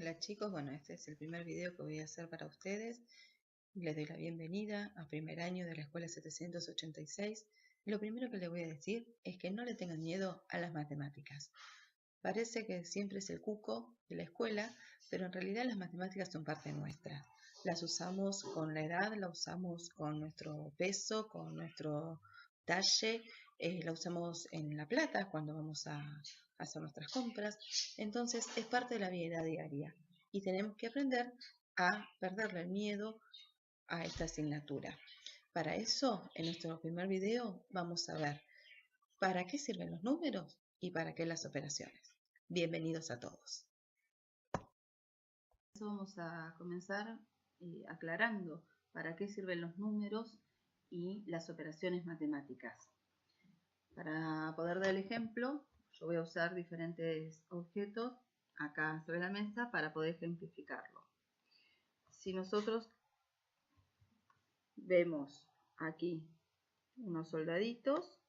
Hola chicos, bueno, este es el primer video que voy a hacer para ustedes. Les doy la bienvenida a primer año de la escuela 786. Lo primero que les voy a decir es que no le tengan miedo a las matemáticas. Parece que siempre es el cuco de la escuela, pero en realidad las matemáticas son parte nuestra. Las usamos con la edad, la usamos con nuestro peso, con nuestro talle, la usamos en la plata cuando vamos a hacer nuestras compras. Entonces es parte de la vida diaria y tenemos que aprender a perderle el miedo a esta asignatura. Para eso, en nuestro primer video vamos a ver para qué sirven los números y para qué las operaciones. Bienvenidos a todos. Vamos a comenzar aclarando para qué sirven los números y las operaciones matemáticas. Para poder dar el ejemplo, yo voy a usar diferentes objetos acá sobre la mesa para poder ejemplificarlo. Si nosotros vemos aquí unos soldaditos,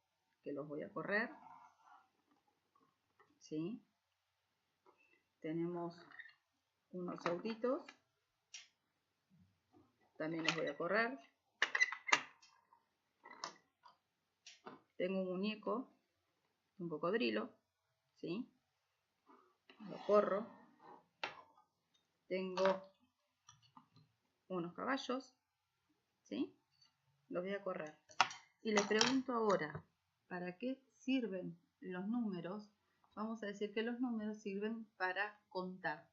que los voy a correr, ¿sí? Tenemos unos autitos, también los voy a correr. Tengo un muñeco, un cocodrilo, ¿sí? Lo corro. Tengo unos caballos, ¿sí? Los voy a correr. Y les pregunto ahora, ¿para qué sirven los números? Vamos a decir que los números sirven para contar,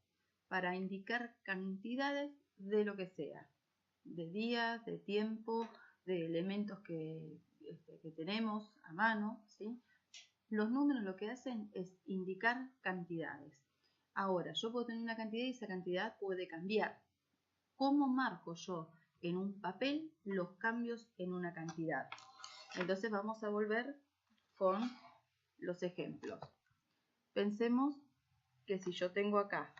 para indicar cantidades de lo que sea, de días, de tiempo, de elementos que tenemos a mano, ¿sí? Los números lo que hacen es indicar cantidades. Ahora, yo puedo tener una cantidad y esa cantidad puede cambiar. ¿Cómo marco yo en un papel los cambios en una cantidad? Entonces vamos a volver con los ejemplos. Pensemos que si yo tengo acá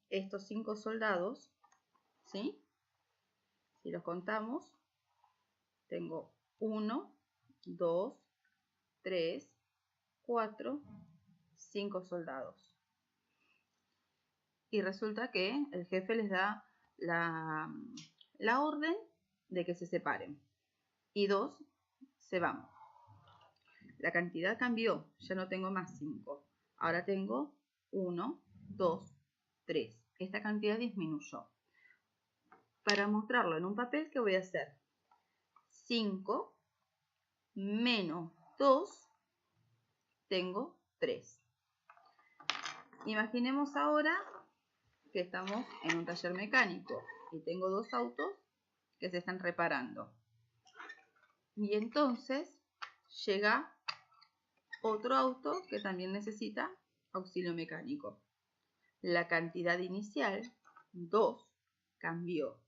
estos 5 soldados, ¿sí? Si los contamos, tengo 1, 2, 3, 4, 5 soldados. Y resulta que el jefe les da la orden de que se separen. Y 2 se van. La cantidad cambió, ya no tengo más 5. Ahora tengo 1, 2, 3. Esta cantidad disminuyó. Para mostrarlo en un papel, ¿qué voy a hacer? 5 menos 2, tengo 3. Imaginemos ahora que estamos en un taller mecánico y tengo 2 autos que se están reparando. Y entonces llega otro auto que también necesita auxilio mecánico. La cantidad inicial, 2, cambió.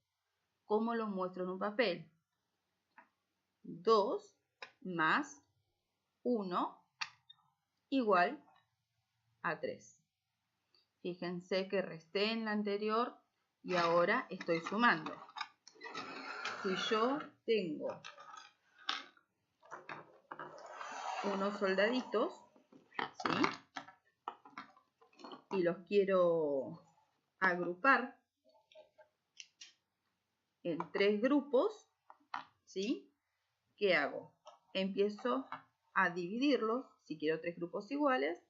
¿Cómo lo muestro en un papel? 2 más 1 igual a 3. Fíjense que resté en la anterior y ahora estoy sumando. Si yo tengo unos soldaditos, ¿sí? Y los quiero agrupar en 3 grupos, ¿sí? ¿Qué hago? Empiezo a dividirlos. Si quiero 3 grupos iguales,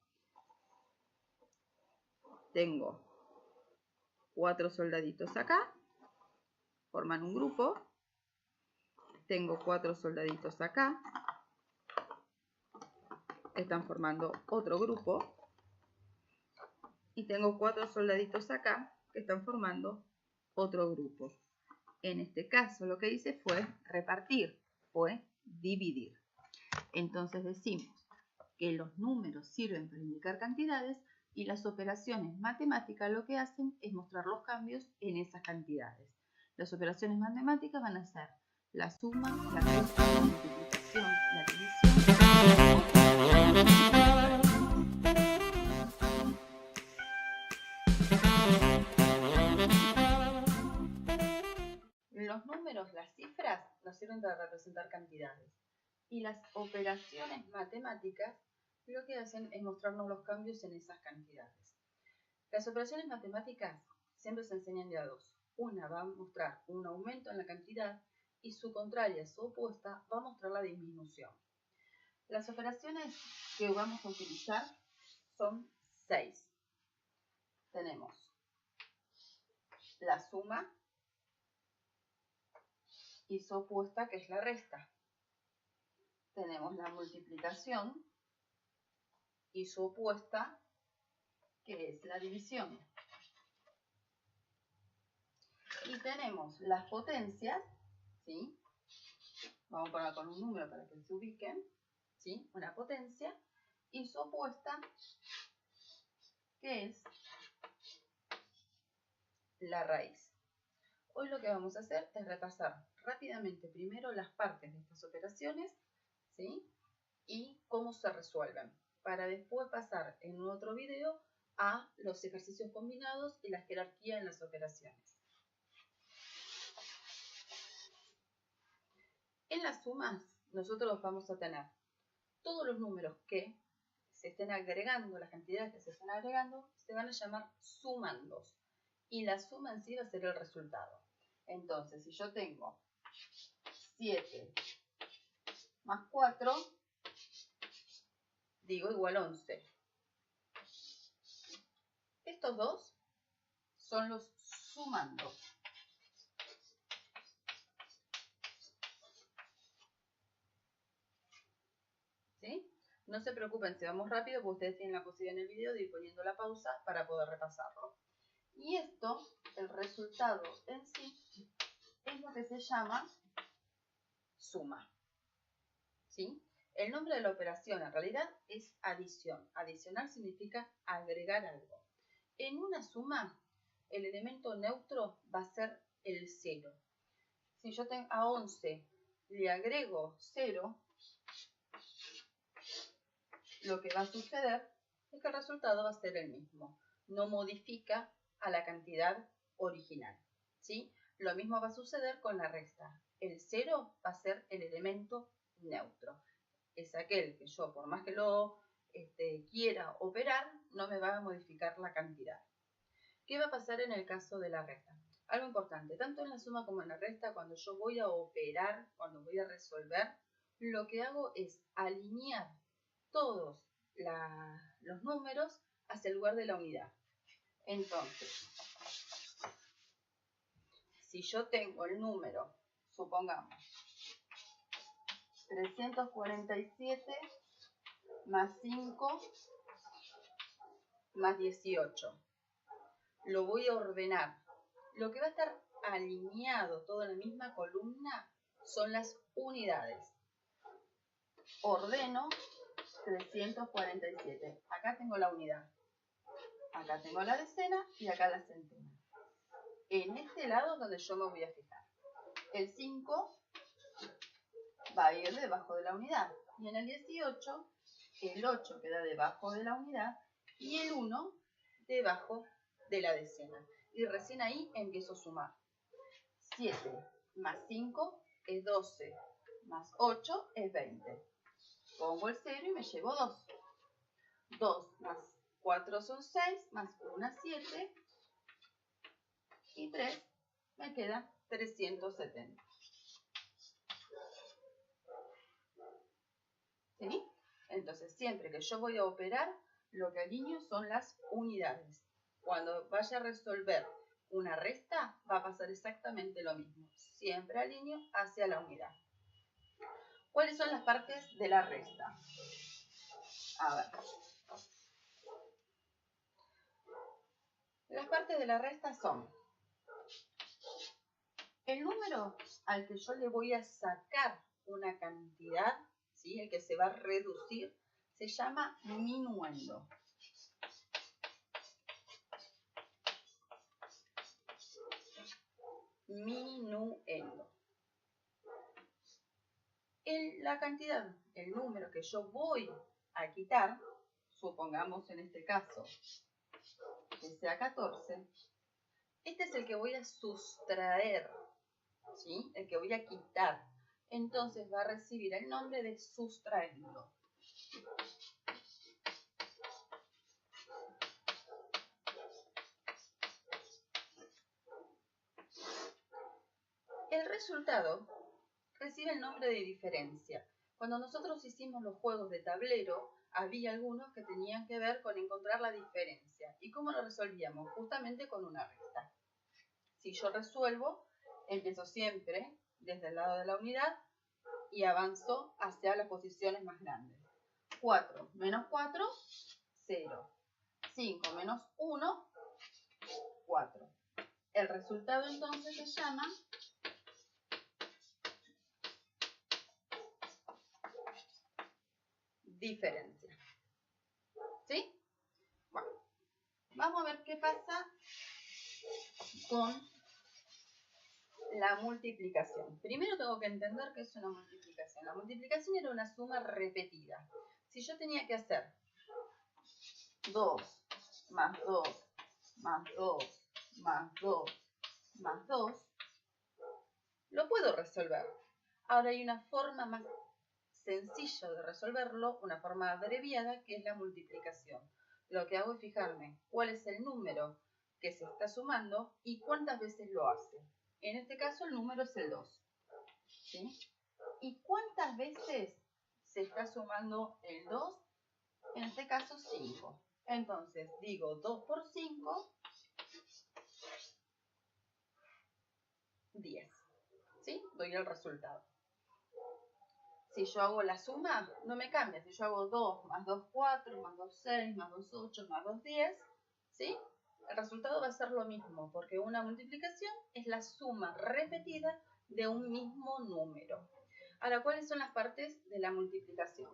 tengo 4 soldaditos acá, forman un grupo. Tengo 4 soldaditos acá, están formando otro grupo. Y tengo 4 soldaditos acá, que están formando otro grupo. En este caso lo que hice fue repartir, fue dividir. Entonces decimos que los números sirven para indicar cantidades y las operaciones matemáticas lo que hacen es mostrar los cambios en esas cantidades. Las operaciones matemáticas van a ser la suma, la resta, la multiplicación, la división. Los números, las cifras, nos sirven para representar cantidades. Y las operaciones matemáticas lo que hacen es mostrarnos los cambios en esas cantidades. Las operaciones matemáticas siempre se enseñan de a dos. Una va a mostrar un aumento en la cantidad y su contraria, su opuesta, va a mostrar la disminución. Las operaciones que vamos a utilizar son 6. Tenemos la suma y su opuesta, que es la resta. Tenemos la multiplicación y su opuesta, que es la división. Y tenemos las potencias, ¿sí? Vamos a poner con un número para que se ubiquen, ¿sí? Una potencia y su opuesta, que es la raíz. Hoy lo que vamos a hacer es repasar rápidamente primero las partes de estas operaciones, ¿sí? Y cómo se resuelven, para después pasar en otro video a los ejercicios combinados y la jerarquía en las operaciones. En las sumas, nosotros vamos a tener todos los números que se estén agregando, las cantidades que se estén agregando, se van a llamar sumandos. Y la suma en sí va a ser el resultado. Entonces, si yo tengo 7 más 4, digo igual 11. Estos dos son los sumandos. ¿Sí? No se preocupen si vamos rápido, porque ustedes tienen la posibilidad en el video de ir poniendo la pausa para poder repasarlo. Y esto, el resultado en sí, es lo que se llama suma. ¿Sí? El nombre de la operación en realidad es adición. Adicionar significa agregar algo. En una suma, el elemento neutro va a ser el 0. Si yo tengo a 11 le agrego 0, lo que va a suceder es que el resultado va a ser el mismo. No modifica a la cantidad original, ¿sí? Lo mismo va a suceder con la resta. El 0 va a ser el elemento neutro. Es aquel que yo, por más que lo quiera operar, no me va a modificar la cantidad. ¿Qué va a pasar en el caso de la resta? Algo importante, tanto en la suma como en la resta, cuando yo voy a operar, cuando voy a resolver, lo que hago es alinear todos los números hacia el lugar de la unidad. Entonces, si yo tengo el número, supongamos, 347 más 5 más 18, lo voy a ordenar. Lo que va a estar alineado todo en la misma columna son las unidades. Ordeno 347. Acá tengo la unidad. Acá tengo la decena y acá la centena. En este lado es donde yo me voy a fijar. El 5 va a ir debajo de la unidad. Y en el 18, el 8 queda debajo de la unidad y el 1 debajo de la decena. Y recién ahí empiezo a sumar. 7 más 5 es 12, más 8 es 20. Pongo el 0 y me llevo 2. 2 más 4 son 6, más 1 7 y 3 me queda 370. ¿Sí? Entonces, siempre que yo voy a operar, lo que alineo son las unidades. Cuando vaya a resolver una resta, va a pasar exactamente lo mismo. Siempre alineo hacia la unidad. ¿Cuáles son las partes de la resta? A ver. Las partes de la resta son el número al que yo le voy a sacar una cantidad, ¿sí? El que se va a reducir, se llama minuendo. Minuendo. La cantidad, el número que yo voy a quitar, supongamos en este caso que sea 14, este es el que voy a sustraer, ¿sí? El que voy a quitar. Entonces va a recibir el nombre de sustraendo. El resultado recibe el nombre de diferencia. Cuando nosotros hicimos los juegos de tablero, había algunos que tenían que ver con encontrar la diferencia. ¿Y cómo lo resolvíamos? Justamente con una resta. Si yo resuelvo, empiezo siempre desde el lado de la unidad y avanzo hacia las posiciones más grandes. 4 menos 4, 0. 5 menos 1, 4. El resultado entonces se llama diferencia. ¿Sí? Bueno, vamos a ver qué pasa con la multiplicación. Primero tengo que entender qué es una multiplicación. La multiplicación era una suma repetida. Si yo tenía que hacer 2 más 2 más 2 más 2 más 2, lo puedo resolver. Ahora hay una forma más sencilla de resolverlo, una forma abreviada, que es la multiplicación. Lo que hago es fijarme cuál es el número que se está sumando y cuántas veces lo hace. En este caso el número es el 2. ¿Sí? ¿Y cuántas veces se está sumando el 2? En este caso 5. Entonces digo 2 por 5, 10. ¿Sí? Doy el resultado. Si yo hago la suma, no me cambia. Si yo hago 2 más 2, 4, más 2, 6, más 2, 8, más 2, 10, ¿sí? El resultado va a ser lo mismo, porque una multiplicación es la suma repetida de un mismo número. Ahora, ¿cuáles son las partes de la multiplicación?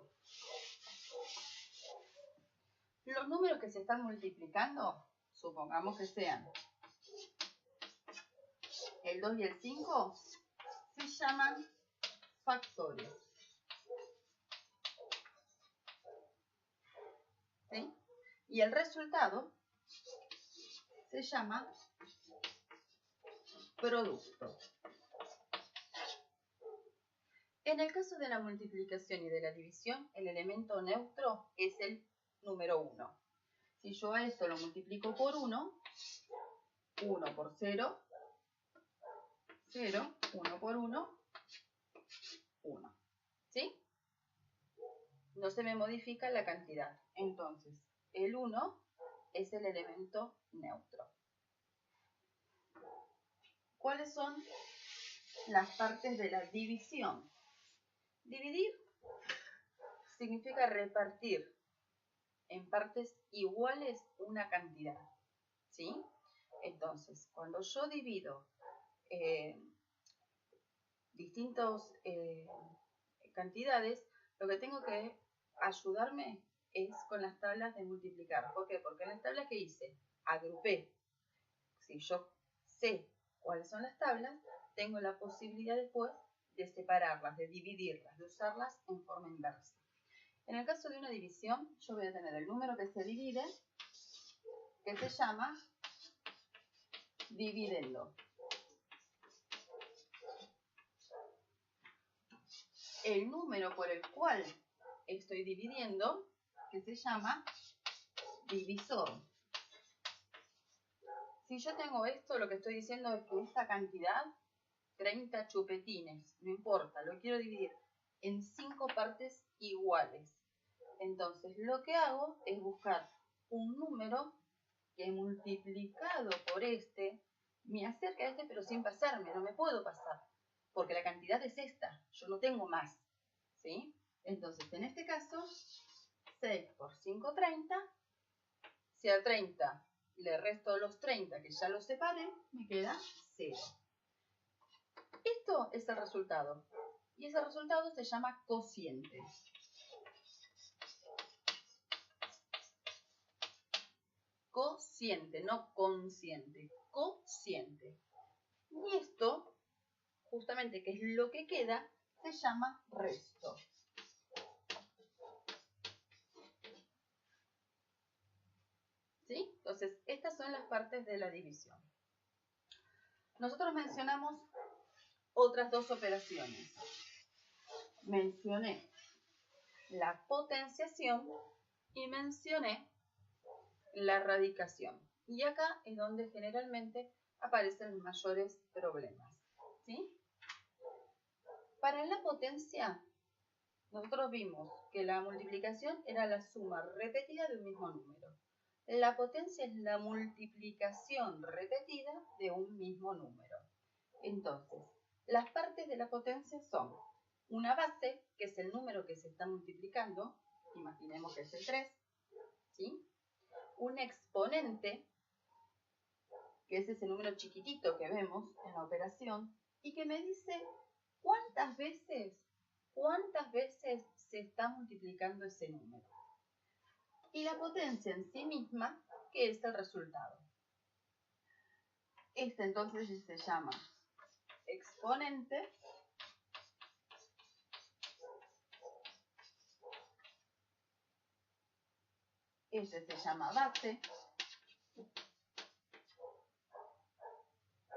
Los números que se están multiplicando, supongamos que sean el 2 y el 5, se llaman factores. ¿Sí? Y el resultado se llama producto. En el caso de la multiplicación y de la división, el elemento neutro es el número 1. Si yo a esto lo multiplico por 1, 1 por 0, 0, 1 por 1, 1. ¿Sí? No se me modifica la cantidad. Entonces, el 1 es el elemento neutro. ¿Cuáles son las partes de la división? Dividir significa repartir en partes iguales una cantidad. ¿Sí? Entonces, cuando yo divido distintas cantidades, lo que tengo que ayudarme es con las tablas de multiplicar. ¿Por qué? Porque en las tablas que hice, agrupé. Si yo sé cuáles son las tablas, tengo la posibilidad después de separarlas, de dividirlas, de usarlas en forma inversa. En el caso de una división, yo voy a tener el número que se divide, que se llama dividendo. El número por el cual estoy dividiendo, que se llama divisor. Si yo tengo esto, lo que estoy diciendo es que esta cantidad, 30 chupetines, no importa, lo quiero dividir en 5 partes iguales. Entonces lo que hago es buscar un número que multiplicado por este me acerca a este, pero sin pasarme, no me puedo pasar, porque la cantidad es esta, yo no tengo más, ¿sí? Entonces en este caso, 6 por 5, 30, si a 30 le resto los 30 que ya los separé, me queda 0. Esto es el resultado, y ese resultado se llama cociente. Cociente, no consciente, cociente. Y esto, justamente que es lo que queda, se llama resto. ¿Sí? Entonces, estas son las partes de la división. Nosotros mencionamos otras dos operaciones. Mencioné la potenciación y mencioné la radicación. Y acá es donde generalmente aparecen los mayores problemas. ¿Sí? Para la potencia, nosotros vimos que la multiplicación era la suma repetida de un mismo número. La potencia es la multiplicación repetida de un mismo número. Entonces, las partes de la potencia son una base, que es el número que se está multiplicando, imaginemos que es el 3, ¿sí? Un exponente, que es ese número chiquitito que vemos en la operación, y que me dice cuántas veces se está multiplicando ese número. Y la potencia en sí misma, que es el resultado. Este entonces se llama exponente. Este se llama base.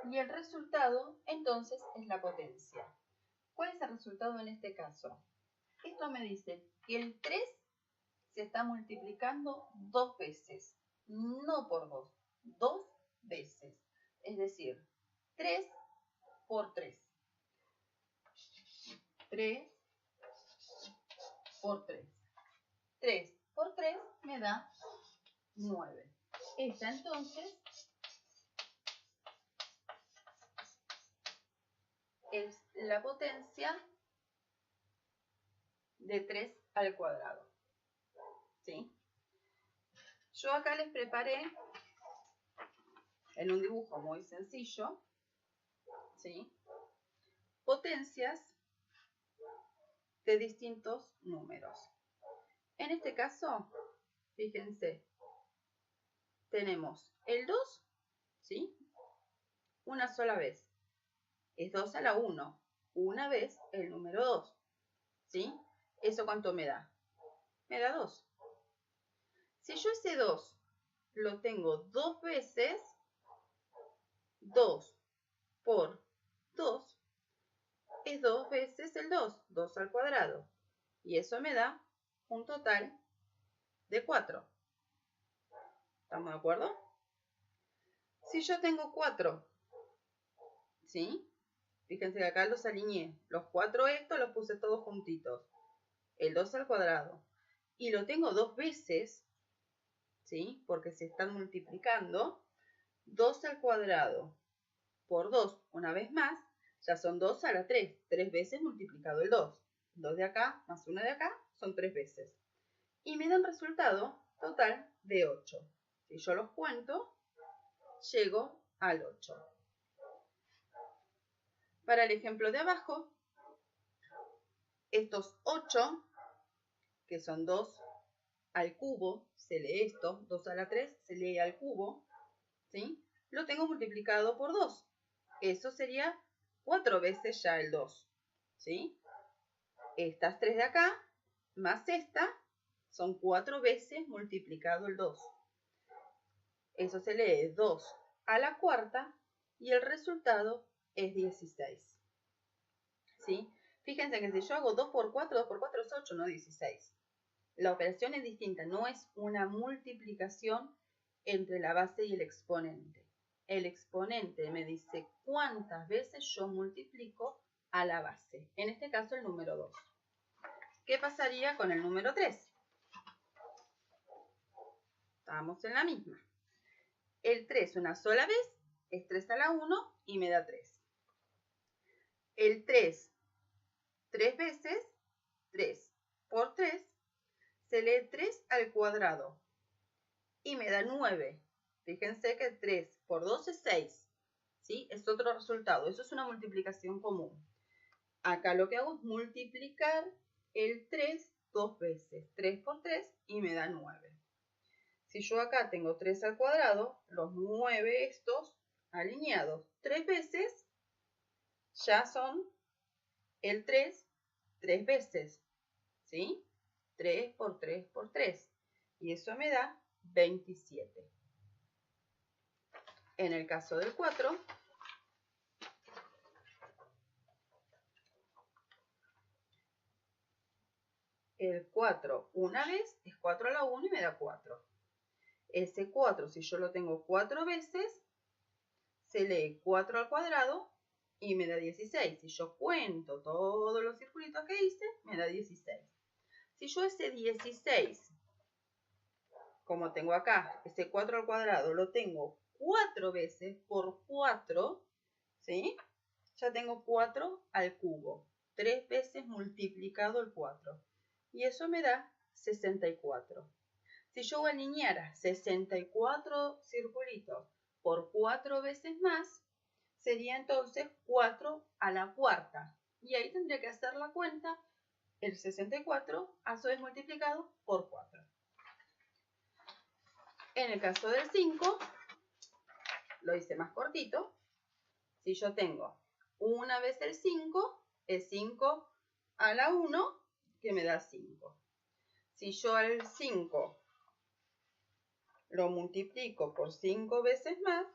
Y el resultado, entonces, es la potencia. ¿Cuál es el resultado en este caso? Esto me dice que el 3 se está multiplicando 2 veces. No por 2, 2 veces. Es decir, 3 por 3. 3 por 3. 3 por 3 me da 9. Esta entonces es la potencia de 3 al cuadrado. ¿Sí? Yo acá les preparé en un dibujo muy sencillo, ¿sí? Potencias de distintos números. En este caso, fíjense, tenemos el 2, ¿sí? Una sola vez. Es 2 a la 1. Una vez el número 2, ¿sí? ¿Eso cuánto me da? Me da 2. Si yo ese 2 lo tengo 2 veces, 2 por 2 es 2 veces el 2, 2 al cuadrado. Y eso me da un total de 4. ¿Estamos de acuerdo? Si yo tengo 4, ¿sí? Fíjense que acá los alineé. Los 4 estos los puse todos juntitos. El 2 al cuadrado. Y lo tengo 2 veces, ¿sí? Porque se están multiplicando. 2 al cuadrado por 2 una vez más, ya son 2 a la 3. 3 veces multiplicado el 2. 2 de acá más 1 de acá son 3 veces. Y me da un resultado total de 8. Si yo los cuento, llego al 8. Para el ejemplo de abajo, estos 8, que son 2 al cubo, se lee esto, 2 a la 3 se lee al cubo, ¿sí? Lo tengo multiplicado por 2. Eso sería 4 veces ya el 2, ¿sí? Estas 3 de acá, más esta, son 4 veces multiplicado el 2. Eso se lee 2 a la cuarta y el resultado es 16. ¿Sí? Fíjense que si yo hago 2 por 4 es 8, no 16. La operación es distinta, no es una multiplicación entre la base y el exponente. El exponente me dice cuántas veces yo multiplico a la base. En este caso el número 2. ¿Qué pasaría con el número 3? Estamos en la misma. El 3 una sola vez es 3 a la 1 y me da 3. El 3, 3 veces, 3 por 3, se lee 3 al cuadrado y me da 9. Fíjense que 3 por 2 es 6. ¿Sí? Es otro resultado. Eso es una multiplicación común. Acá lo que hago es multiplicar el 3 2 veces. 3 por 3 y me da 9. Si yo acá tengo 3 al cuadrado, los 9 estos alineados 3 veces, ya son el 3 veces. ¿Sí? 3 por 3 por 3. Y eso me da 27. En el caso del 4, el 4 una vez es 4 a la 1 y me da 4. Ese 4, si yo lo tengo 4 veces, se lee 4 al cuadrado y me da 16. Si yo cuento todos los circulitos que hice, me da 16. Si yo ese 16, como tengo acá, ese 4 al cuadrado, lo tengo 4 veces por 4, ¿sí? Ya tengo 4 al cubo. 3 veces multiplicado el 4. Y eso me da 64. Si yo alineara 64 circulitos por 4 veces más, sería entonces 4 a la cuarta. Y ahí tendría que hacer la cuenta, el 64 a su vez multiplicado por 4. En el caso del 5, lo hice más cortito. Si yo tengo una vez el 5, es 5 a la 1, que me da 5. Si yo al 5 lo multiplico por 5 veces más,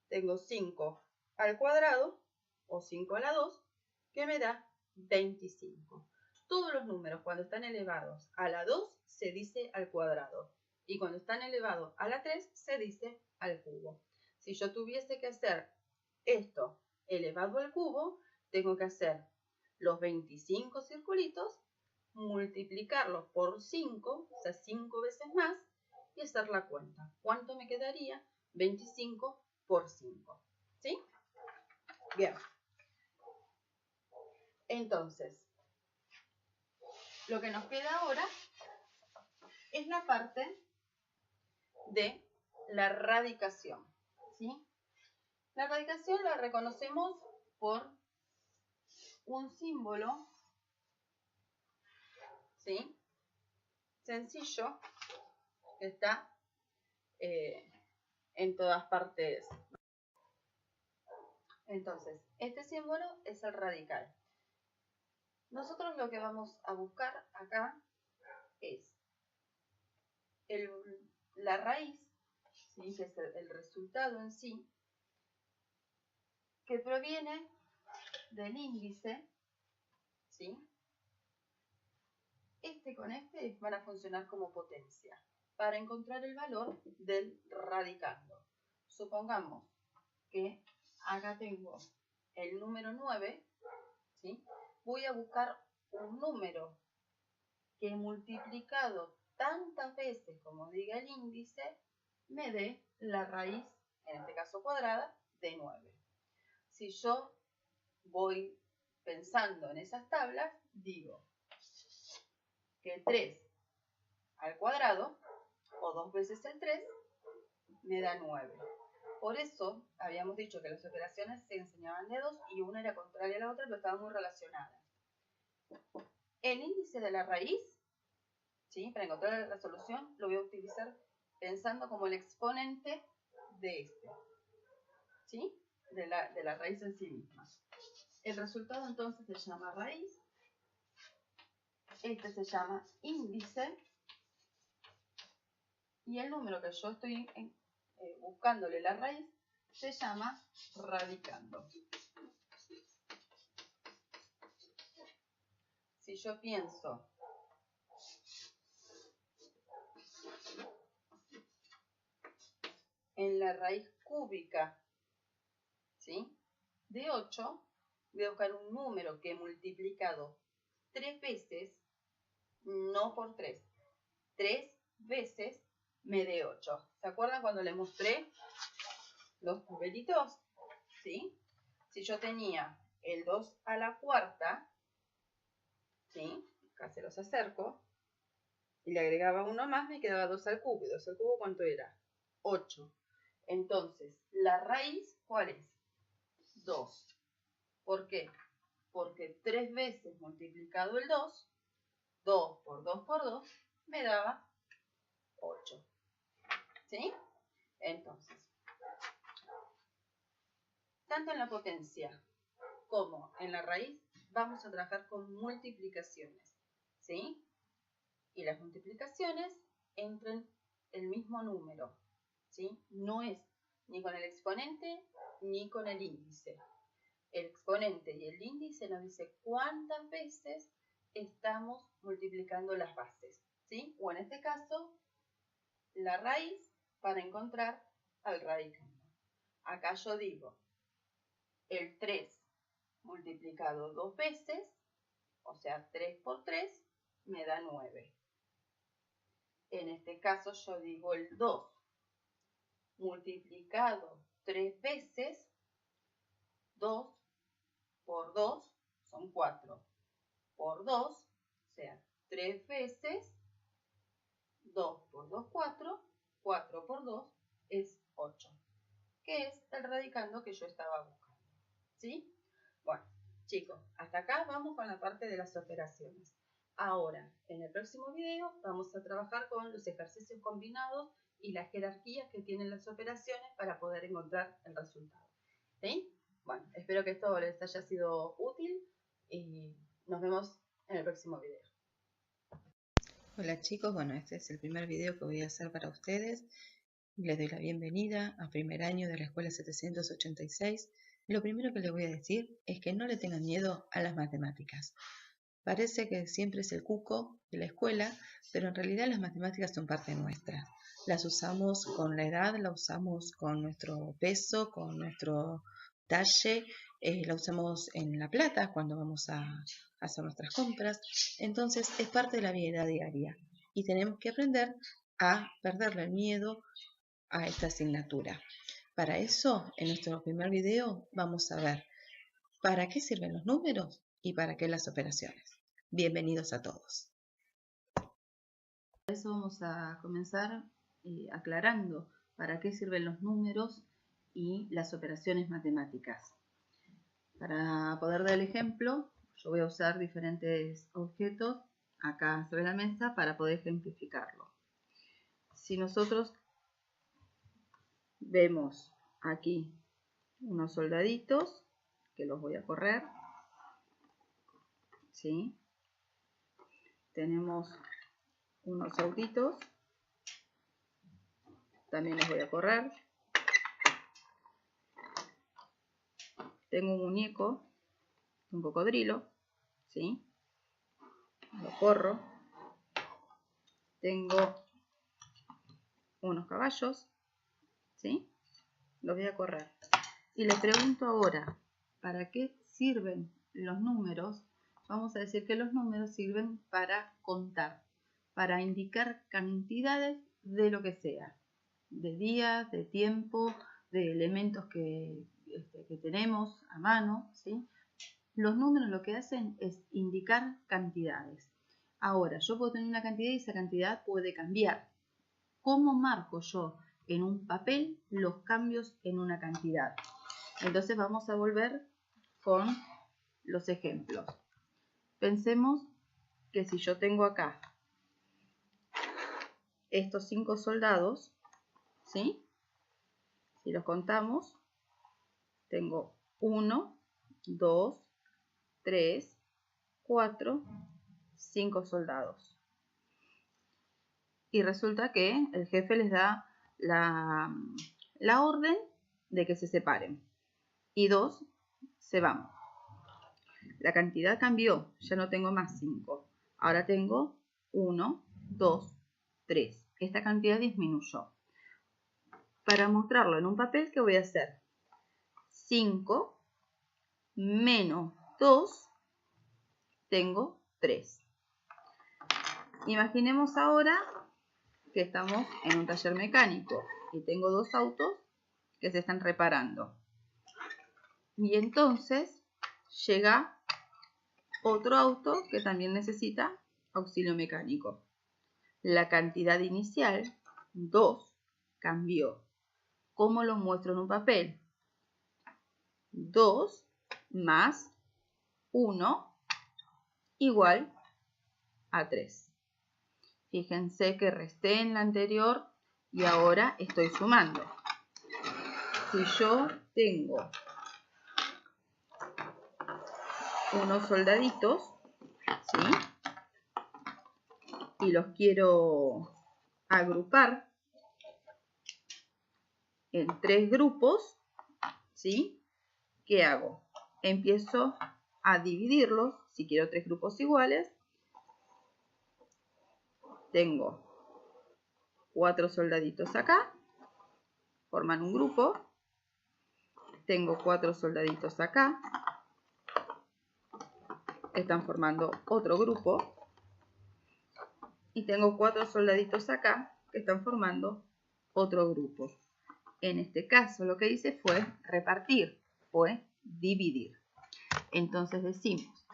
tengo 5 al cuadrado, o 5 a la 2, que me da 25. Todos los números cuando están elevados a la 2 se dice al cuadrado, y cuando están elevados a la 3 se dice al cubo. Si yo tuviese que hacer esto elevado al cubo, tengo que hacer los 25 circulitos, multiplicarlos por 5, o sea, 5 veces más, y hacer la cuenta. ¿Cuánto me quedaría? 25 por 5. ¿Sí? Bien. Entonces, lo que nos queda ahora es la parte de la radicación. ¿Sí? La radicación la reconocemos por un símbolo, ¿sí? Sencillo, que está en todas partes. Entonces, este símbolo es el radical. Nosotros lo que vamos a buscar acá es la raíz, ¿sí? Que es el resultado en sí, que proviene del índice, ¿sí? Este con este van a funcionar como potencia para encontrar el valor del radicando. Supongamos que acá tengo el número 9, ¿sí? Voy a buscar un número que multiplicado tantas veces como diga el índice me dé la raíz, en este caso cuadrada, de 9. Si yo voy pensando en esas tablas, digo que 3 al cuadrado, o 2 veces el 3, me da 9. Por eso habíamos dicho que las operaciones se enseñaban de 2 y una era contraria a la otra, pero estaban muy relacionadas. El índice de la raíz, ¿sí? Para encontrar la solución, lo voy a utilizar pensando como el exponente de este, ¿sí? De la raíz en sí misma. El resultado entonces se llama raíz, este se llama índice, y el número que yo estoy buscándole la raíz se llama radicando. Si yo pienso en la raíz cúbica, ¿sí? De 8, voy a buscar un número que multiplicado 3 veces, no por 3, 3 veces me dé 8. ¿Se acuerdan cuando les mostré los papelitos? ¿Sí? Si yo tenía el 2 a la cuarta, ¿sí? Acá se los acerco, y le agregaba uno más, me quedaba 2 al cubo. ¿Y 2 al cubo cuánto era? 8. Entonces, la raíz, ¿cuál es? 2. ¿Por qué? Porque 3 veces multiplicado el 2, 2 por 2 por 2, me daba 8. ¿Sí? Entonces, tanto en la potencia como en la raíz, vamos a trabajar con multiplicaciones. ¿Sí? Y las multiplicaciones entran el mismo número. ¿Sí? No es ni con el exponente ni con el índice. El exponente y el índice nos dice cuántas veces estamos multiplicando las bases, ¿sí? O en este caso, la raíz para encontrar al radicando. Acá yo digo, el 3 multiplicado 2 veces, o sea 3 por 3, me da 9. En este caso yo digo el 2 multiplicado 3 veces, 2 por 2 son 4, por 2, o sea 3 veces, 2 por 2, 4, 4 por 2 es 8, que es el radicando que yo estaba buscando, ¿sí? Bueno, chicos, hasta acá vamos con la parte de las operaciones. Ahora, en el próximo video vamos a trabajar con los ejercicios combinados y las jerarquías que tienen las operaciones para poder encontrar el resultado, ¿sí? Bueno, espero que esto les haya sido útil y nos vemos en el próximo video. Hola chicos, bueno, este es el primer video que voy a hacer para ustedes. Les doy la bienvenida a primer año de la escuela 786. Lo primero que les voy a decir es que no le tengan miedo a las matemáticas. Parece que siempre es el cuco de la escuela, pero en realidad las matemáticas son parte nuestra. Las usamos con la edad, la usamos con nuestro peso, con nuestro talle, la usamos en la plata cuando vamos a hacer nuestras compras. Entonces es parte de la vida diaria y tenemos que aprender a perderle el miedo a esta asignatura. Para eso, en nuestro primer video vamos a ver para qué sirven los números y para qué las operaciones. Bienvenidos a todos. Por eso vamos a comenzar aclarando para qué sirven los números y las operaciones matemáticas. Para poder dar el ejemplo, yo voy a usar diferentes objetos acá sobre la mesa para poder ejemplificarlo. Si nosotros vemos aquí unos soldaditos, que los voy a correr, ¿sí? Tenemos unos autitos, también los voy a correr. Tengo un muñeco, un cocodrilo, ¿sí? Lo corro. Tengo unos caballos, ¿sí? Los voy a correr. Y les pregunto ahora, ¿para qué sirven los números? Vamos a decir que los números sirven para contar, para indicar cantidades de lo que sea, de días, de tiempo, de elementos que tenemos a mano, ¿sí? Los números lo que hacen es indicar cantidades. Ahora, yo puedo tener una cantidad y esa cantidad puede cambiar. ¿Cómo marco yo en un papel los cambios en una cantidad? Entonces vamos a volver con los ejemplos. Pensemos que si yo tengo acá estos 5 soldados, ¿sí? Si los contamos, tengo 1, 2, 3, 4, 5 soldados. Y resulta que el jefe les da la orden de que se separen. Y 2 se van. La cantidad cambió, ya no tengo más 5. Ahora tengo 1, 2, 3. Esta cantidad disminuyó. Para mostrarlo en un papel, ¿qué voy a hacer? 5 menos 2, tengo 3. Imaginemos ahora que estamos en un taller mecánico y tengo 2 autos que se están reparando. Y entonces llega otro auto que también necesita auxilio mecánico. La cantidad inicial, 2, cambió. ¿Cómo lo muestro en un papel? 2 más 1 igual a 3. Fíjense que resté en la anterior y ahora estoy sumando. Si yo tengo unos soldaditos, ¿sí? Y los quiero agrupar en 3 grupos, ¿sí? ¿Qué hago? Empiezo a dividirlos. Si quiero 3 grupos iguales, tengo 4 soldaditos acá, forman un grupo. Tengo 4 soldaditos acá, están formando otro grupo. Y tengo 4 soldaditos acá que están formando otro grupo. En este caso lo que hice fue repartir, fue dividir. Entonces decimos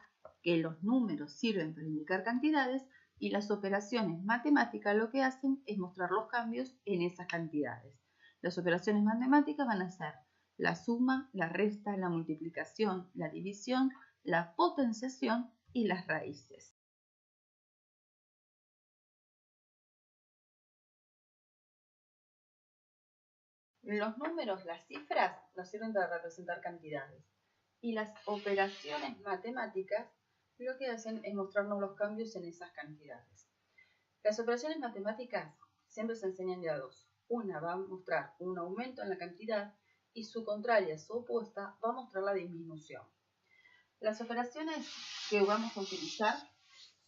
que los números sirven para indicar cantidades y las operaciones matemáticas lo que hacen es mostrar los cambios en esas cantidades. Las operaciones matemáticas van a ser la suma, la resta, la multiplicación, la división, la potenciación y las raíces. Los números, las cifras, nos sirven para representar cantidades. Y las operaciones matemáticas lo que hacen es mostrarnos los cambios en esas cantidades. Las operaciones matemáticas siempre se enseñan de a dos. Una va a mostrar un aumento en la cantidad y su contraria, su opuesta, va a mostrar la disminución. Las operaciones que vamos a utilizar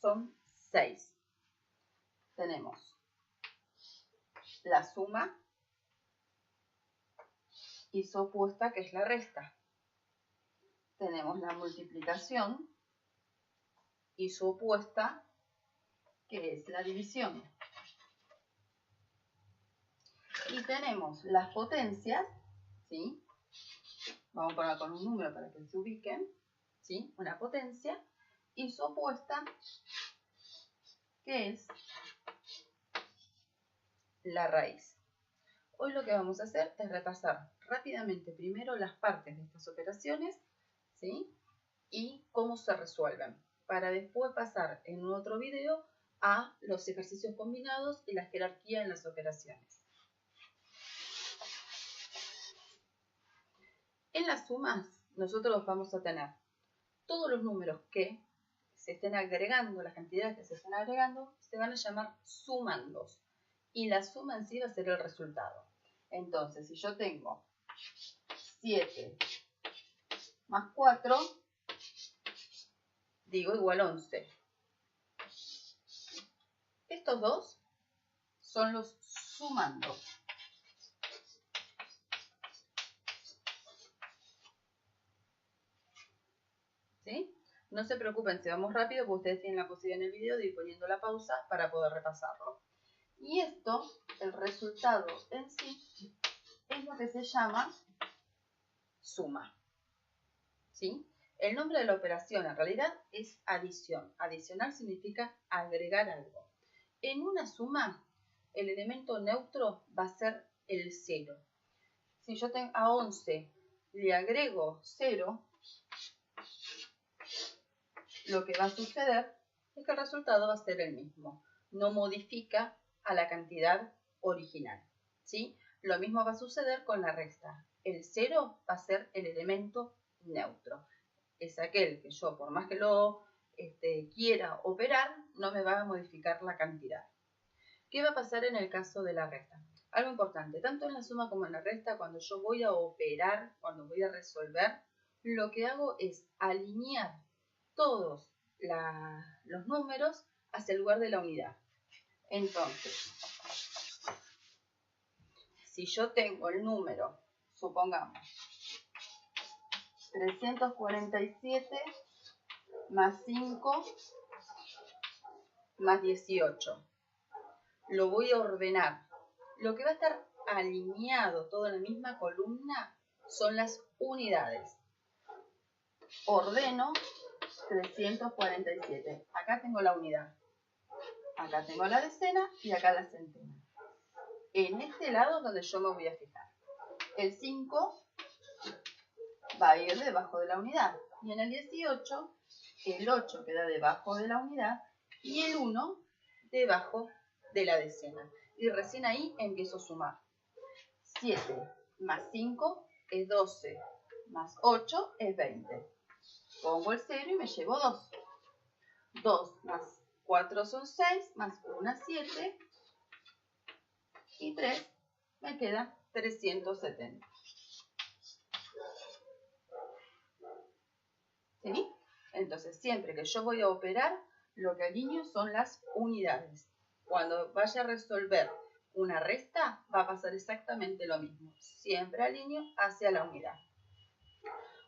son 6. Tenemos la suma y su opuesta, que es la resta. Tenemos la multiplicación y su opuesta, que es la división. Y tenemos las potencias, ¿sí? Vamos a poner con un número para que se ubiquen, ¿sí? Una potencia y su opuesta, que es la raíz. Hoy lo que vamos a hacer es repasar rápidamente primero las partes de estas operaciones, ¿sí? Y cómo se resuelven, para después pasar en otro video a los ejercicios combinados y la jerarquía en las operaciones. En las sumas, nosotros vamos a tener todos los números que se estén agregando, las cantidades que se estén agregando, se van a llamar sumandos. Y la suma en sí va a ser el resultado. Entonces, si yo tengo 7 más 4, digo igual 11. Estos dos son los sumandos. ¿Sí? No se preocupen si vamos rápido, porque ustedes tienen la posibilidad en el video de ir poniendo la pausa para poder repasarlo. Y esto, el resultado en sí, es lo que se llama suma. ¿Sí? El nombre de la operación en realidad es adición. Adicionar significa agregar algo. En una suma, el elemento neutro va a ser el 0. Si yo tengo a 11 le agrego 0, lo que va a suceder es que el resultado va a ser el mismo. No modifica a la cantidad original, ¿sí? Lo mismo va a suceder con la resta. El 0 va a ser el elemento neutro. Es aquel que yo, por más que lo quiera operar, no me va a modificar la cantidad. ¿Qué va a pasar en el caso de la resta? Algo importante, tanto en la suma como en la resta, cuando yo voy a operar, cuando voy a resolver, lo que hago es alinear todos los números hacia el lugar de la unidad. Entonces, si yo tengo el número, supongamos, 347 más 5 más 18, lo voy a ordenar. Lo que va a estar alineado todo en la misma columna son las unidades. Ordeno 347. Acá tengo la unidad. Acá tengo la decena y acá la centena. En este lado es donde yo me voy a fijar. El 5 va a ir debajo de la unidad. Y en el 18, el 8 queda debajo de la unidad y el 1 debajo de la decena. Y recién ahí empiezo a sumar. 7 más 5 es 12, más 8 es 20. Pongo el 0 y me llevo 2. 2 más 4 son 6, más 1 es 7. Y 3 me queda 370. ¿Sí? Entonces, siempre que yo voy a operar, lo que alineo son las unidades. Cuando vaya a resolver una resta, va a pasar exactamente lo mismo. Siempre alineo hacia la unidad.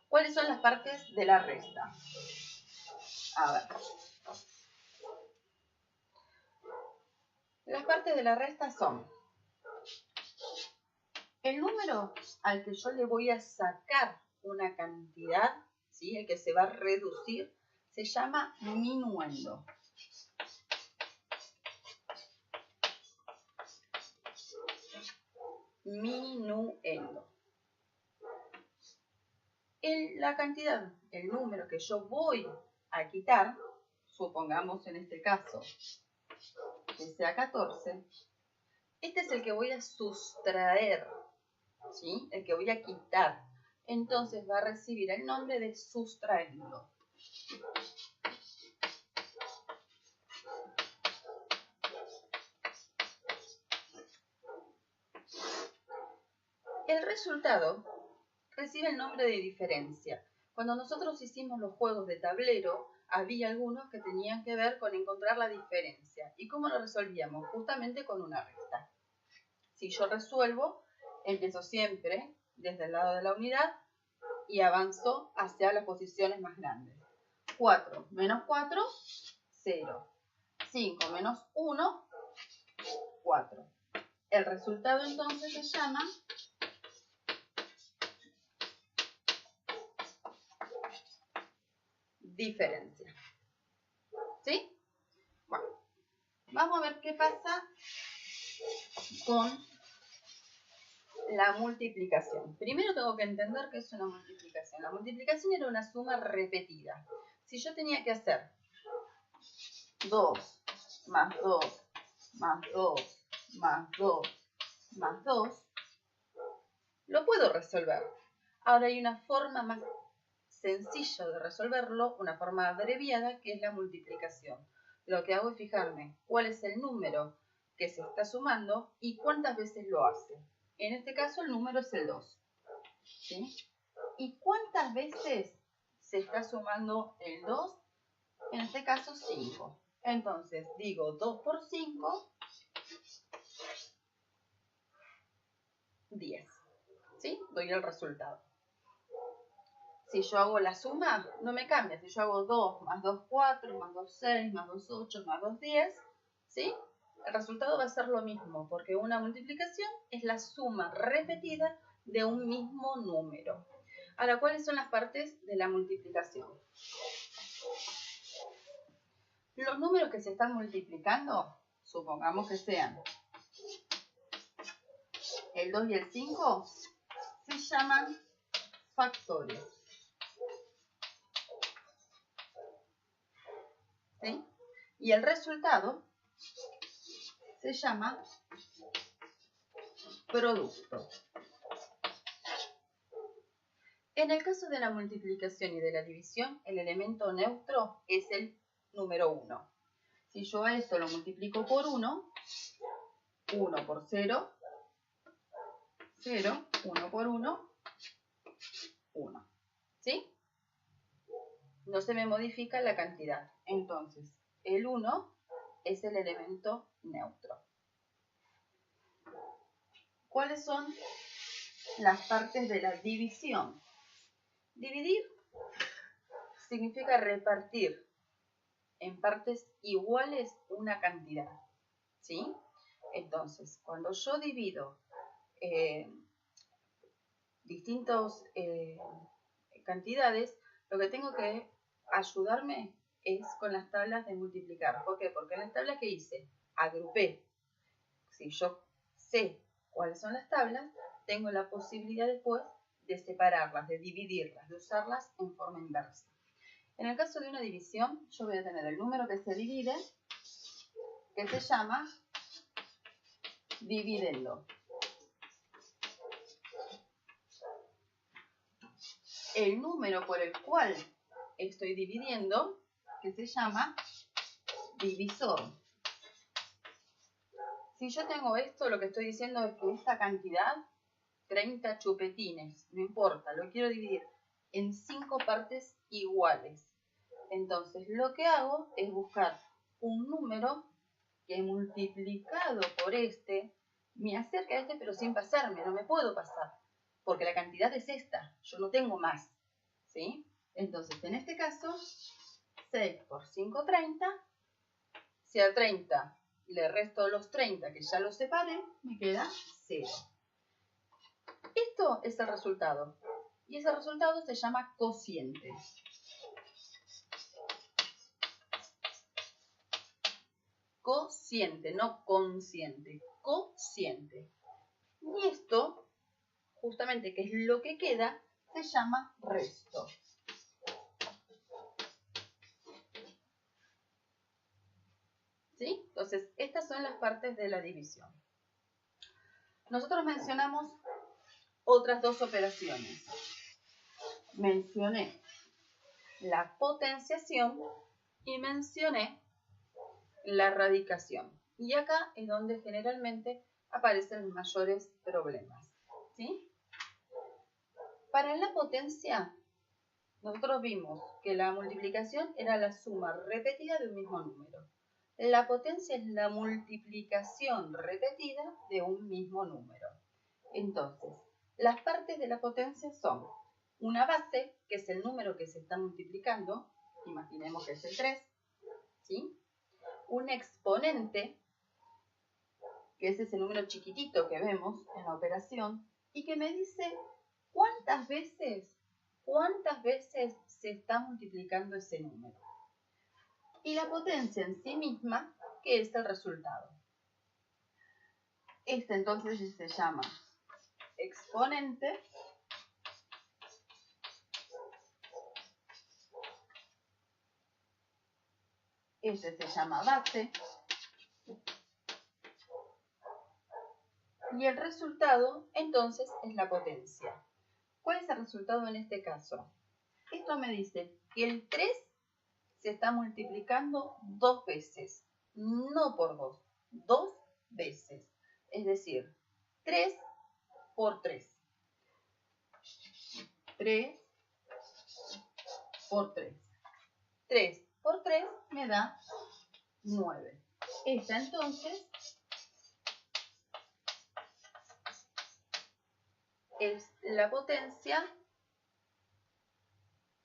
¿Cuáles son las partes de la resta? A ver. Las partes de la resta son el número al que yo le voy a sacar una cantidad, ¿sí? El que se va a reducir, se llama minuendo. Minuendo. La cantidad, el número que yo voy a quitar, supongamos en este caso que sea 14, este es el que voy a sustraer, ¿sí? El que voy a quitar. Entonces va a recibir el nombre de sustraerlo. El resultado recibe el nombre de diferencia. Cuando nosotros hicimos los juegos de tablero, había algunos que tenían que ver con encontrar la diferencia. ¿Y cómo lo resolvíamos? Justamente con una resta. Si yo resuelvo, empiezo siempre desde el lado de la unidad y avanzo hacia las posiciones más grandes. 4 menos 4, 0. 5 menos 1, 4. El resultado entonces se llama diferencia. ¿Sí? Bueno, vamos a ver qué pasa con la multiplicación. Primero tengo que entender qué es una multiplicación. La multiplicación era una suma repetida. Si yo tenía que hacer 2 más 2 más 2 más 2 más 2, lo puedo resolver. Ahora hay una forma más sencilla de resolverlo, una forma abreviada, que es la multiplicación. Lo que hago es fijarme cuál es el número que se está sumando y cuántas veces lo hace. En este caso el número es el 2. ¿Sí? ¿Y cuántas veces se está sumando el 2? En este caso 5. Entonces digo 2 por 5, 10. ¿Sí? Doy el resultado. Si yo hago la suma, no me cambia. Si yo hago 2 más 2, 4, más 2, 6, más 2, 8, más 2, 10, ¿sí? El resultado va a ser lo mismo, porque una multiplicación es la suma repetida de un mismo número. Ahora, ¿cuáles son las partes de la multiplicación? Los números que se están multiplicando, supongamos que sean el 2 y el 5, se llaman factores. ¿Sí? Y el resultado se llama producto. En el caso de la multiplicación y de la división, el elemento neutro es el número 1. Si yo a eso lo multiplico por 1, 1 por 0, 0, 1 por 1, 1. ¿Sí? No se me modifica la cantidad. Entonces, el 1 es el elemento neutro. ¿Cuáles son las partes de la división? Dividir significa repartir en partes iguales una cantidad. ¿Sí? Entonces, cuando yo divido distintas cantidades, lo que tengo que ayudarme es con las tablas de multiplicar. ¿Por qué? Porque en las tablas que hice, agrupé. Si yo sé cuáles son las tablas, tengo la posibilidad después de separarlas, de dividirlas, de usarlas en forma inversa. En el caso de una división, yo voy a tener el número que se divide, que se llama dividendo. El número por el cual estoy dividiendo, que se llama divisor. Si yo tengo esto, lo que estoy diciendo es que esta cantidad, 30 chupetines, no importa, lo quiero dividir en 5 partes iguales. Entonces lo que hago es buscar un número que multiplicado por este me acerca a este, pero sin pasarme, no me puedo pasar, porque la cantidad es esta, yo no tengo más, ¿sí? Entonces en este caso 6 por 5, 30. Si a 30 le resto los 30 que ya los separé, me queda 0. Esto es el resultado. Y ese resultado se llama cociente. Cociente, no consciente. Cociente. Y esto, justamente que es lo que queda, se llama resto. ¿Sí? Entonces, estas son las partes de la división. Nosotros mencionamos otras dos operaciones. Mencioné la potenciación y mencioné la radicación. Y acá es donde generalmente aparecen los mayores problemas. ¿Sí? Para la potencia, nosotros vimos que la multiplicación era la suma repetida de un mismo número. La potencia es la multiplicación repetida de un mismo número. Entonces, las partes de la potencia son una base, que es el número que se está multiplicando, imaginemos que es el 3, ¿sí? Un exponente, que es ese número chiquitito que vemos en la operación, y que me dice cuántas veces se está multiplicando ese número. Y la potencia en sí misma, que es el resultado. Este entonces se llama exponente. Este se llama base. Y el resultado, entonces, es la potencia. ¿Cuál es el resultado en este caso? Esto me dice que el 3 se está multiplicando 2 veces. No por 2, 2 veces. Es decir, 3 por 3. 3 por 3. 3 por 3 me da 9. Esta entonces es la potencia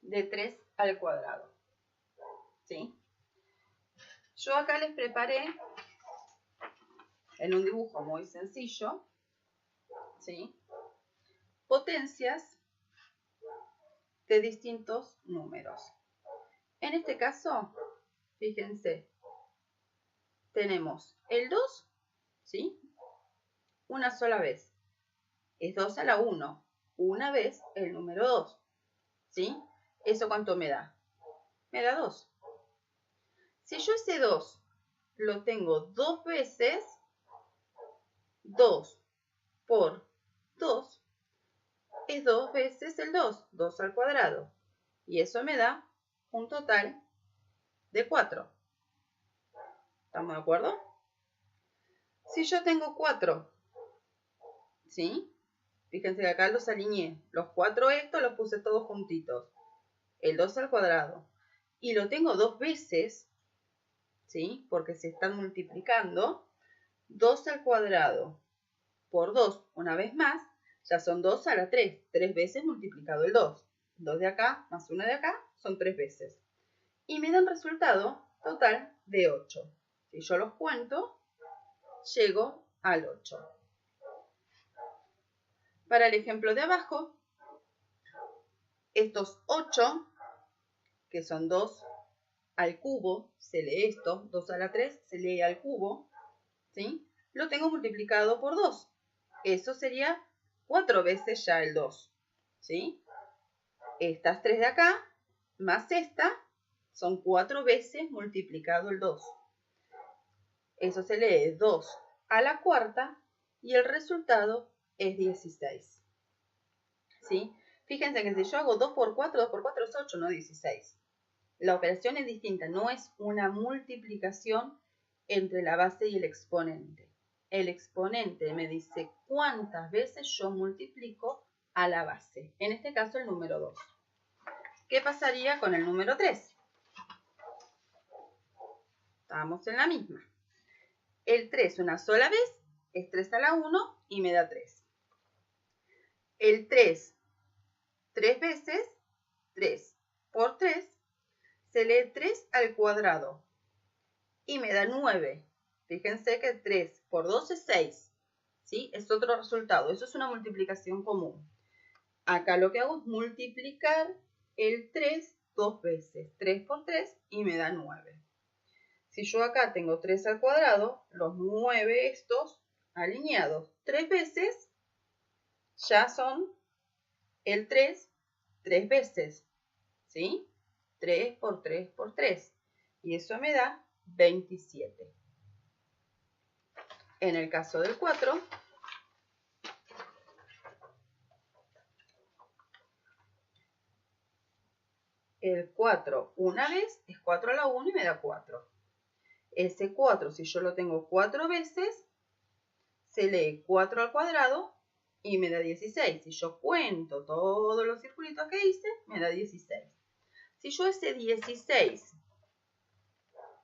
de 3 al cuadrado. ¿Sí? Yo acá les preparé en un dibujo muy sencillo, ¿sí? Potencias de distintos números. En este caso, fíjense, tenemos el 2, ¿sí? Una sola vez. Es 2 a la 1. Una vez el número 2, ¿sí? ¿Eso cuánto me da? Me da 2. Si yo ese 2 lo tengo 2 veces, 2 por 2 es 2 veces el 2, 2 al cuadrado. Y eso me da un total de 4. ¿Estamos de acuerdo? Si yo tengo 4, ¿sí? Fíjense que acá los alineé. Los 4 estos los puse todos juntitos. El 2 al cuadrado. Y lo tengo 2 veces, ¿sí? Porque se están multiplicando. 2 al cuadrado por 2 una vez más, ya son 2 a la 3. 3 veces multiplicado el 2. 2 de acá más 1 de acá son 3 veces. Y me da un resultado total de 8. Si yo los cuento, llego al 8. Para el ejemplo de abajo, estos 8, que son 2 al cubo, se lee esto, 2 a la 3, se lee al cubo, ¿sí? Lo tengo multiplicado por 2. Eso sería 4 veces ya el 2, ¿sí? Estas 3 de acá, más esta, son 4 veces multiplicado el 2. Eso se lee 2 a la cuarta y el resultado es 16. ¿Sí? Fíjense que si yo hago 2 por 4 es 8, no 16. La operación es distinta, no es una multiplicación entre la base y el exponente. El exponente me dice cuántas veces yo multiplico a la base. En este caso el número 2. ¿Qué pasaría con el número 3? Estamos en la misma. El 3 una sola vez es 3 a la 1 y me da 3. El 3, 3 veces, 3 por 3, se se lee 3 al cuadrado y me da 9. Fíjense que 3 por 2 es 6. ¿Sí? Es otro resultado. Eso es una multiplicación común. Acá lo que hago es multiplicar el 3 dos veces. 3 por 3 y me da 9. Si yo acá tengo 3 al cuadrado, los 9 estos alineados 3 veces, ya son el 3 veces. ¿Sí? 3 por 3 por 3. Y eso me da 27. En el caso del 4, el 4 una vez es 4 a la 1 y me da 4. Ese 4, si yo lo tengo 4 veces, se lee 4 al cuadrado y me da 16. Si yo cuento todos los circulitos que hice, me da 16. Si yo ese 16,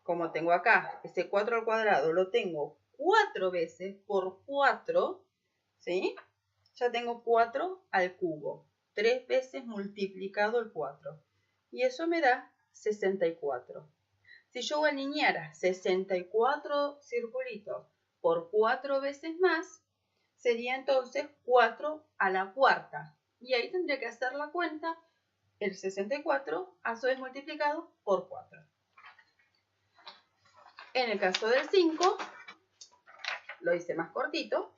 como tengo acá, ese 4 al cuadrado, lo tengo 4 veces por 4, ¿sí? Ya tengo 4 al cubo. 3 veces multiplicado el 4. Y eso me da 64. Si yo alineara 64 circulitos por 4 veces más, sería entonces 4 a la cuarta. Y ahí tendría que hacer la cuenta, el 64 a su vez multiplicado por 4. En el caso del 5, lo hice más cortito.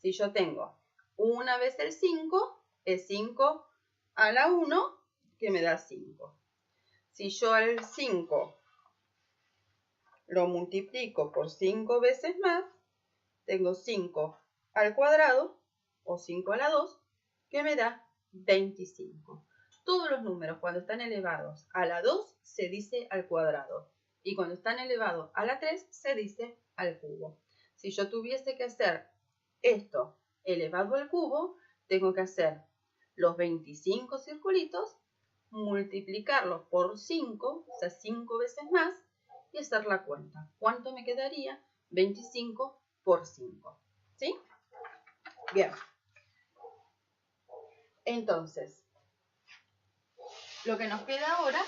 Si yo tengo una vez el 5, es 5 a la 1, que me da 5. Si yo al 5 lo multiplico por 5 veces más, tengo 5 al cuadrado, o 5 a la 2, que me da 25. Todos los números cuando están elevados a la 2 se dice al cuadrado. Y cuando están elevados a la 3 se dice al cubo. Si yo tuviese que hacer esto elevado al cubo, tengo que hacer los 25 circulitos, multiplicarlos por 5, o sea, 5 veces más, y hacer la cuenta. ¿Cuánto me quedaría? 25 por 5. ¿Sí? Bien. Entonces, lo que nos queda ahora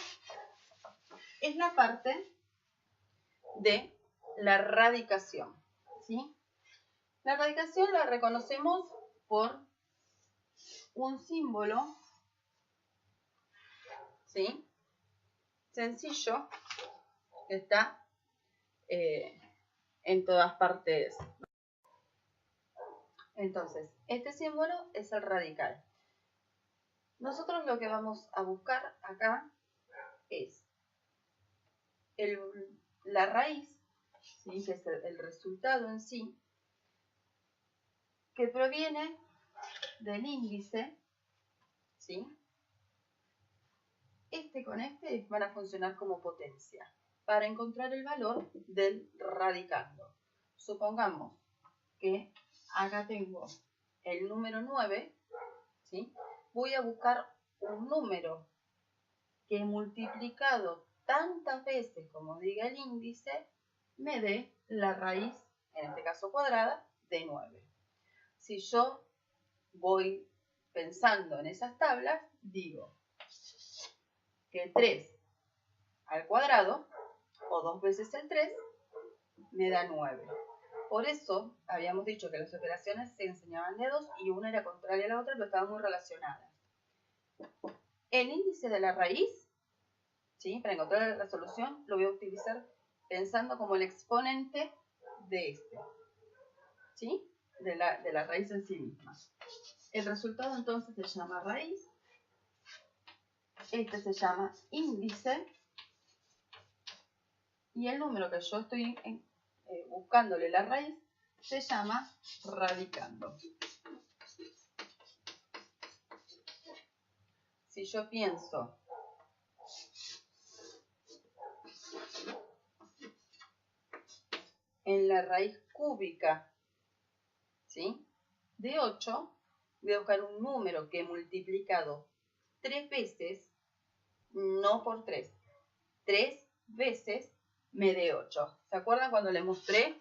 es la parte de la radicación. ¿Sí? La radicación la reconocemos por un símbolo, ¿sí? Sencillo, que está en todas partes. Entonces, este símbolo es el radical. Nosotros lo que vamos a buscar acá es la raíz, ¿sí? Que es el resultado en sí, que proviene del índice, ¿sí? Este con este van a funcionar como potencia para encontrar el valor del radicando. Supongamos que acá tengo el número 9, ¿sí? Voy a buscar un número que multiplicado tantas veces como diga el índice me dé la raíz, en este caso cuadrada, de 9. Si yo voy pensando en esas tablas, digo que 3 al cuadrado, o 2 veces el 3, me da 9. Por eso habíamos dicho que las operaciones se enseñaban de 2 y una era contraria a la otra, pero estaban muy relacionadas. El índice de la raíz, ¿sí? Para encontrar la solución, lo voy a utilizar pensando como el exponente de este, ¿sí? De la raíz en sí misma. El resultado entonces se llama raíz. Este se llama índice. Y el número que yo estoy buscándole la raíz se llama radicando. Si yo pienso en la raíz cúbica, ¿sí? De 8, voy a buscar un número que multiplicado 3 veces, no por 3, 3 veces me dé 8. ¿Se acuerdan cuando le mostré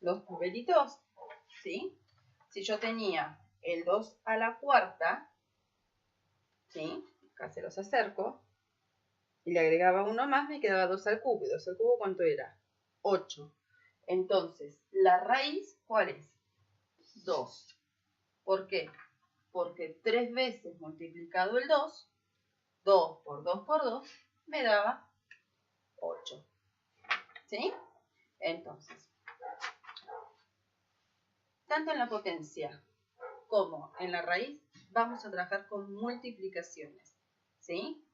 los papelitos? ¿Sí? Si yo tenía el 2 a la cuarta, ¿sí? Acá se los acerco. y le agregaba uno más, me quedaba 2 al cubo. ¿Y 2 al cubo cuánto era? 8. Entonces, la raíz, ¿cuál es? 2. ¿Por qué? Porque 3 veces multiplicado el 2, 2 por 2 por 2, me daba 8. ¿Sí? Entonces, tanto en la potencia como en la raíz, vamos a trabajar con multiplicaciones. ¿Sí?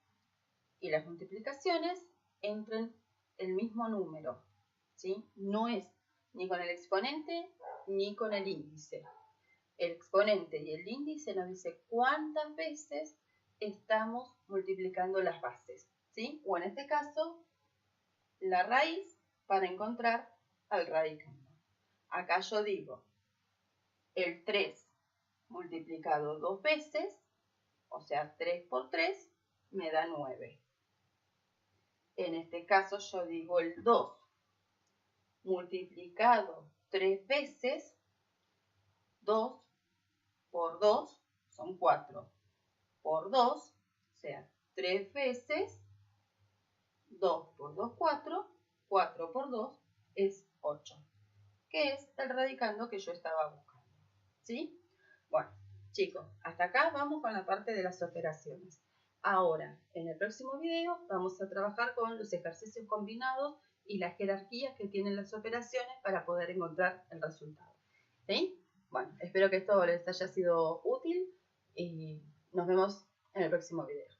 Y las multiplicaciones entran el mismo número. ¿Sí? No es ni con el exponente ni con el índice. El exponente y el índice nos dice cuántas veces estamos multiplicando las bases, ¿sí? O en este caso, la raíz para encontrar al radicando. Acá yo digo, el 3 multiplicado 2 veces, o sea, 3 por 3, me da 9. En este caso yo digo el 2 multiplicado 3 veces, 2 por 2 son 4. Por 2, o sea, 3 veces, 2 por 2, 4, 4 por 2 es 8, que es el radicando que yo estaba buscando. ¿Sí? Bueno, chicos, hasta acá vamos con la parte de las operaciones. Ahora, en el próximo video vamos a trabajar con los ejercicios combinados y las jerarquías que tienen las operaciones para poder encontrar el resultado. ¿Sí? Bueno, espero que esto les haya sido útil y nos vemos en el próximo video.